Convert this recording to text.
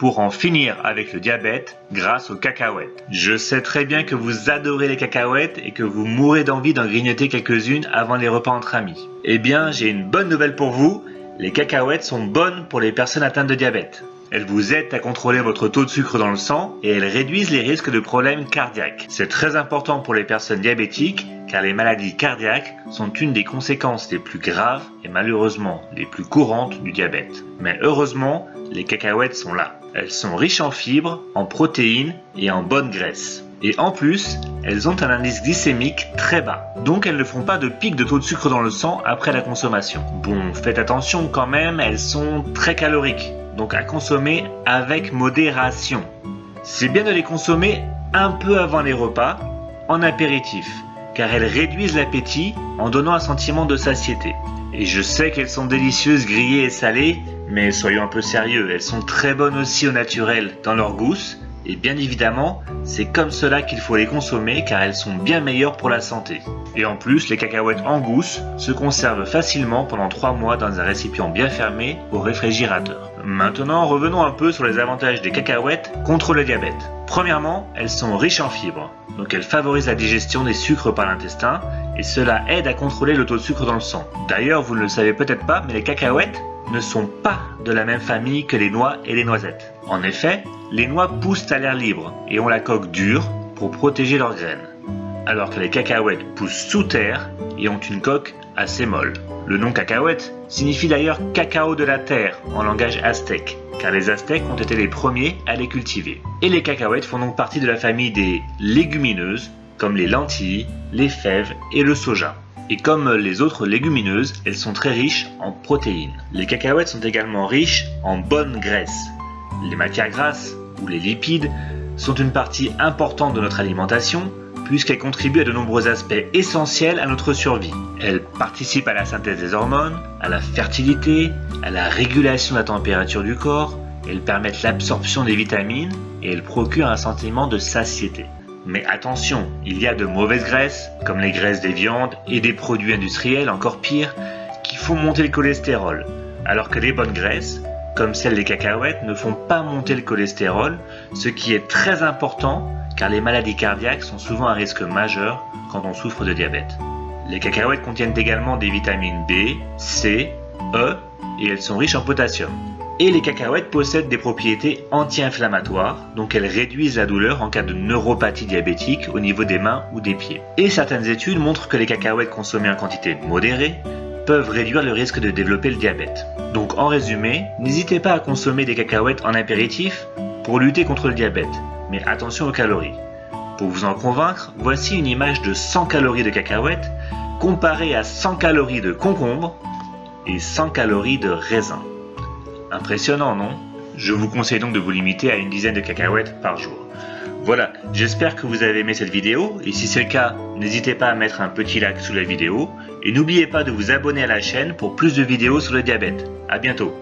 pour en finir avec le diabète grâce aux cacahuètes. Je sais très bien que vous adorez les cacahuètes et que vous mourrez d'envie d'en grignoter quelques-unes avant les repas entre amis. Eh bien, j'ai une bonne nouvelle pour vous, les cacahuètes sont bonnes pour les personnes atteintes de diabète. Elles vous aident à contrôler votre taux de sucre dans le sang et elles réduisent les risques de problèmes cardiaques. C'est très important pour les personnes diabétiques car les maladies cardiaques sont une des conséquences les plus graves et malheureusement les plus courantes du diabète. Mais heureusement, les cacahuètes sont là. Elles sont riches en fibres, en protéines et en bonne graisse. Et en plus, elles ont un indice glycémique très bas. Donc elles ne font pas de pic de taux de sucre dans le sang après la consommation. Bon, faites attention quand même, elles sont très caloriques. Donc à consommer avec modération. C'est bien de les consommer un peu avant les repas, en apéritif, car elles réduisent l'appétit en donnant un sentiment de satiété. Et je sais qu'elles sont délicieuses grillées et salées, mais soyons un peu sérieux, elles sont très bonnes aussi au naturel dans leur gousse, et bien évidemment, c'est comme cela qu'il faut les consommer car elles sont bien meilleures pour la santé. Et en plus, les cacahuètes en gousse se conservent facilement pendant 3 mois dans un récipient bien fermé au réfrigérateur. Maintenant, revenons un peu sur les avantages des cacahuètes contre le diabète. Premièrement, elles sont riches en fibres, donc elles favorisent la digestion des sucres par l'intestin et cela aide à contrôler le taux de sucre dans le sang. D'ailleurs, vous ne le savez peut-être pas, mais les cacahuètes ne sont pas de la même famille que les noix et les noisettes. En effet, les noix poussent à l'air libre et ont la coque dure pour protéger leurs graines, alors que les cacahuètes poussent sous terre et ont une coque assez molle. Le nom cacahuète signifie d'ailleurs cacao de la terre en langage aztèque, car les Aztèques ont été les premiers à les cultiver. Et les cacahuètes font donc partie de la famille des légumineuses, comme les lentilles, les fèves et le soja. Et comme les autres légumineuses, elles sont très riches en protéines. Les cacahuètes sont également riches en bonne graisse. Les matières grasses, ou les lipides, sont une partie importante de notre alimentation, puisqu'elles contribuent à de nombreux aspects essentiels à notre survie. Elles participent à la synthèse des hormones, à la fertilité, à la régulation de la température du corps, elles permettent l'absorption des vitamines et elles procurent un sentiment de satiété. Mais attention, il y a de mauvaises graisses, comme les graisses des viandes et des produits industriels, encore pire, qui font monter le cholestérol, alors que les bonnes graisses, comme celles des cacahuètes, ne font pas monter le cholestérol, ce qui est très important car les maladies cardiaques sont souvent un risque majeur quand on souffre de diabète. Les cacahuètes contiennent également des vitamines B, C, E et elles sont riches en potassium. Et les cacahuètes possèdent des propriétés anti-inflammatoires, donc elles réduisent la douleur en cas de neuropathie diabétique au niveau des mains ou des pieds. Et certaines études montrent que les cacahuètes consommées en quantité modérée peuvent réduire le risque de développer le diabète. Donc en résumé, n'hésitez pas à consommer des cacahuètes en apéritif pour lutter contre le diabète, mais attention aux calories. Pour vous en convaincre, voici une image de 100 calories de cacahuètes comparée à 100 calories de concombre et 100 calories de raisin. Impressionnant, non? Je vous conseille donc de vous limiter à une dizaine de cacahuètes par jour. Voilà, j'espère que vous avez aimé cette vidéo et si c'est le cas, n'hésitez pas à mettre un petit like sous la vidéo et n'oubliez pas de vous abonner à la chaîne pour plus de vidéos sur le diabète. À bientôt!